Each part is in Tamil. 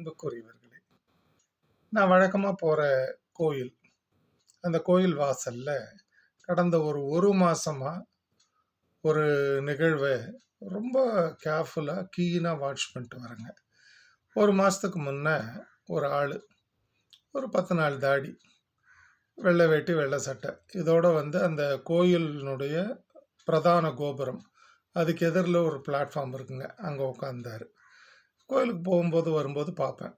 அன்புக்குரியவர்களே, நான் வழக்கமா போற கோயில். அந்த கோயில் வாசல்ல கடந்த ஒரு மாசமா ஒரு நிகழ்வ ரொம்ப கேர்ஃபுல்லா, கீனா வாட்ச் பண்ணிட்டு வரேங்க. 1 மாசத்துக்கு முன்ன ஒரு ஆளு, ஒரு 10 நாள் தாடி, வெள்ளை வேட்டி, வெள்ளை சட்டை. இதோட அந்த கோயிலினுடைய பிரதான கோபுரம். அதுக்கு எதிர்ல ஒரு பிளாட்ஃபார்ம் இருக்குங்க. அங்க உட்கார்ந்தாரு. கோயிலுக்கு போகும்போது, வரும்போது பார்ப்பேன்.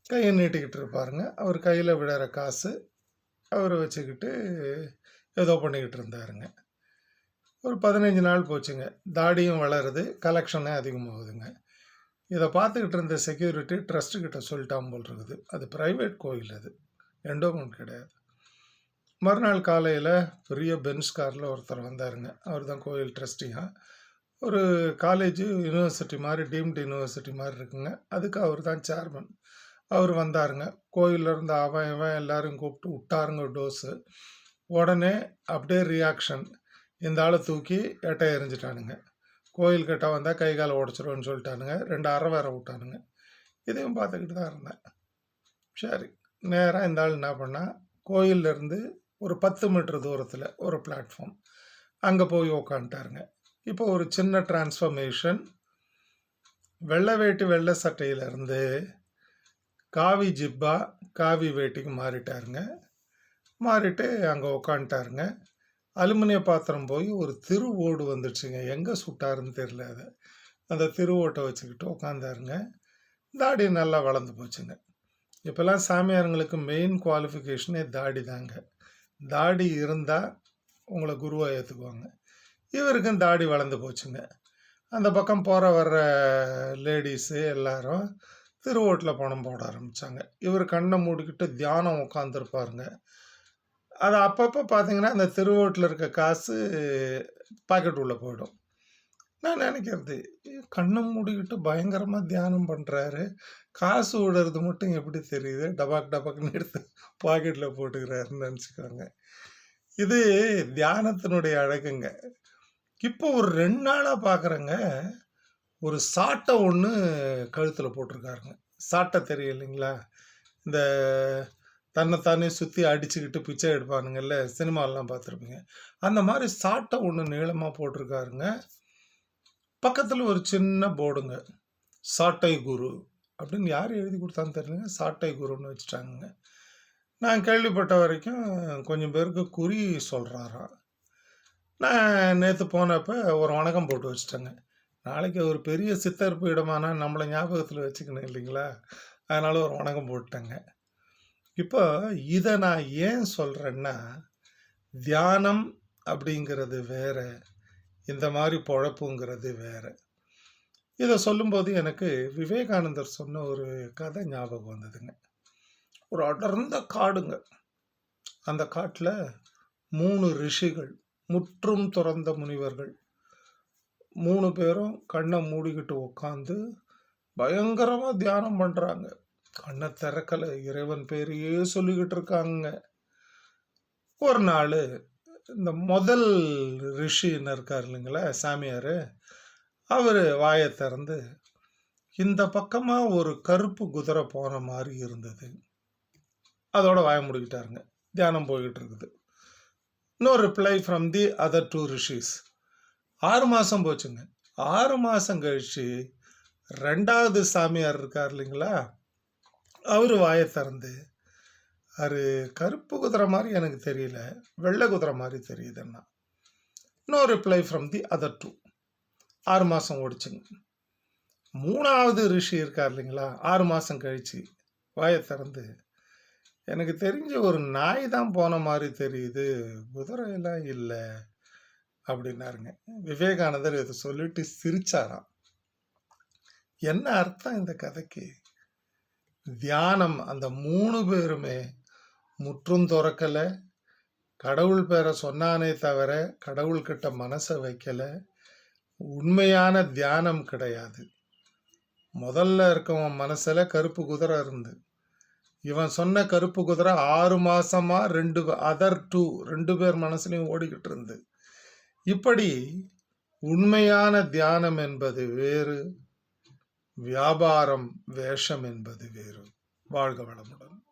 கைய நீட்டிக்கிட்டு இருப்பாருங்க. அவர் கையில விழற காசு அவரு வச்சுக்கிட்டு ஏதோ பண்ணிக்கிட்டு இருந்தாருங்க. ஒரு 15 நாள் போச்சுங்க. தாடியும் வளருது, கலெக்ஷனே அதிகமாகுதுங்க. இத பார்த்துக்கிட்டு இருந்த செக்யூரிட்டி ட்ரஸ்ட் கிட்ட சொல்லிட்டான் போல் இருக்குது. அது பிரைவேட் கோயில் அது. என்டோமென்ட் கிடையாது. மறுநாள் காலையில பெரிய பென்ஸ் கார்ல ஒருத்தர் வந்தாருங்க. அவர் தான் கோயில் ட்ரஸ்டியா. ஒரு காலேஜ், யுனிவர்சிட்டி மாரி, டீம்டு யுனிவர்சிட்டி மாரி இருக்குங்க. அதுக்கு அவர் தான் சேர்மன். அவர் வந்தாருங்க. கோயில்ல இருந்து அவன், இவன் எல்லாரையும் கூப்பிட்டு விட்டாருங்க டோஸு. உடனே அப்படியே ரியாக்ஷன். இந்த ஆள தூக்கி எட்ட எறிஞ்சிட்டானுங்க. கோயில் கிட்ட வந்தா கை கால உடைச்சிருவேன்னு சொல்லிட்டானுங்க. 2 அறை வேற விட்டானுங்க. இதையும் பார்த்துக்கிட்டு தான் இருந்தேன். சரி, நேரா இந்த ஆள் என்ன பண்ணா, கோயில்ல இருந்து ஒரு 10 மீட்டர் தூரத்துல ஒரு பிளாட்ஃபார்ம். அங்க போய் உட்காந்துட்டாருங்க. இப்போ ஒரு சின்ன டிரான்ஸ்ஃபர்மேஷன். வெள்ளை வேட்டி, வெள்ளை சட்டையில இருந்து காவி ஜிப்பா, காவி வேட்டிக்கு மாறிட்டாருங்க. மாறிட்டு அங்க உட்காந்துட்டாருங்க. அலுமினிய பாத்திரம் போய் ஒரு திரு ஓடு வந்துடுச்சுங்க. எங்க சுட்டாருன்னு தெரியல அத. அந்த திரு ஓட்ட வச்சுக்கிட்டு உட்காந்தாருங்க. தாடி நல்லா வளர்ந்து போச்சுங்க. இப்போல்லாம் சாமியாருங்களுக்கு மெயின் குவாலிஃபிகேஷனே தாடி தாங்க. தாடி இருந்தா உங்கள குருவா ஏத்துக்குவாங்க. இவருக்கும் தாடி வளர்ந்து போச்சுங்க. அந்த பக்கம் போற வர்ற லேடீஸு எல்லாரும் திருவோட்டில் பணம் போட ஆரம்பிச்சாங்க. இவர் கண்ணை மூடிக்கிட்டு தியானம் உட்காந்துருப்பாருங்க. அது அப்பப்போ பார்த்தீங்கன்னா, அந்த திருவோட்டில் இருக்க காசு பாக்கெட் உள்ள போயிடும். நான் நினைக்கிறது, கண்ணை மூடிக்கிட்டு பயங்கரமாக தியானம் பண்ணுறாரு, காசு விடுறது மட்டும் எப்படி தெரியுது, டபாக் டபாக்னு எடுத்து பாக்கெட்டில் போட்டுக்கிறாருன்னு நினச்சிக்கோங்க. இது தியானத்தினுடைய அழகுங்க. இப்போ ஒரு 2 நாளாக பார்க்குறேங்க, ஒரு சாட்டை ஒன்று கழுத்தில் போட்டிருக்காருங்க. சாட்டை தெரியும் இல்லைங்களா? இந்த தன்னைத்தானே சுற்றி அடிச்சுக்கிட்டு பிச்சை எடுப்பானுங்கல்ல, சினிமாலெலாம் பார்த்துருப்பீங்க. அந்த மாதிரி சாட்டை ஒன்று நீளமாக போட்டிருக்காருங்க. பக்கத்தில் ஒரு சின்ன போர்டுங்க, சாட்டை குரு அப்படின்னு. யார் எழுதி கொடுத்தான்னு தெரியலங்க, சாட்டை குருன்னு வச்சுட்டாங்க. நான் கேள்விப்பட்ட வரைக்கும் கொஞ்சம் பேருக்கு குறி சொல்கிறாராம். நான் நேற்று போனப்போ ஒரு வணக்கம் போட்டு வச்சுட்டேங்க. நாளைக்கு ஒரு பெரிய சித்தர் பீடமானா நம்மளை ஞாபகத்தில் வச்சுக்கணும் இல்லைங்களா? அதனால் ஒரு வணக்கம் போட்டுட்டேங்க. இப்போ இதை நான் ஏன் சொல்கிறேன்னா, தியானம் அப்படிங்கிறது வேற, இந்த மாதிரி பொழப்புங்கிறது வேற. இதை சொல்லும்போது எனக்கு விவேகானந்தர் சொன்ன ஒரு கதை ஞாபகம் வந்ததுங்க. ஒரு அடர்ந்த காடுங்க. அந்த காட்டில் 3 ரிஷிகள், முற்றும் துறந்த முனிவர்கள். 3 பேரும் கண்ணை மூடிக்கிட்டு உட்காந்து பயங்கரமாக தியானம் பண்ணுறாங்க. கண்ணை திறக்கலை, இறைவன் பேரையே சொல்லிக்கிட்டு இருக்காங்க. ஒரு நாள் இந்த முதல் ரிஷின்னு இருக்கார் இல்லைங்களா, சாமியார், அவர் வாயை திறந்து, இந்த பக்கமாக ஒரு கருப்பு குதிரை போன மாதிரி இருந்தது. அதோட வாயை முடிக்கிட்டாருங்க. தியானம் போய்கிட்டு இருக்குது. No reply from the other 2 rishis. 6 மாதம் போச்சுங்க. 6 மாதம் கழிச்சு 2வது சாமியார் இருக்கார் இல்லைங்களா, அவர் வாயை திறந்து, அது கருப்பு குதிரை மாதிரி எனக்கு தெரியல, வெள்ளை குதிரை மாதிரி தெரியுதுன்னா. No reply from the other 2. 6 மாதம் ஓடிச்சுங்க. 3வது ரிஷி இருக்கார் இல்லைங்களா, 6 மாதம் கழிச்சு வாயை திறந்து, எனக்கு தெரிஞ்ச ஒரு நாய் தான் போன மாதிரி தெரியுது, குதிரையெல்லாம் இல்லை அப்படின்னாருங்க. விவேகானந்தர் இதை சொல்லிட்டு சிரிச்சாராம். என்ன அர்த்தம் இந்த கதைக்கு? தியானம், அந்த 3 பேருமே முற்றும் துறக்கல, கடவுள் பேரை சொன்னானே தவிர கடவுள்கிட்ட மனசை வைக்கல. உண்மையான தியானம் கிடையாது. முதல்ல இருக்கவன் மனசுல கருப்பு குதிரை இருந்து, இவன் சொன்ன கருப்பு குதிரை 6 மாசமா 2 பேர் மனசுலையும் ஓடிக்கிட்டு இருந்து. இப்படி உண்மையான தியானம் என்பது வேறு, வியாபாரம், வேஷம் என்பது வேறு. வாழ்க வளமுடன்.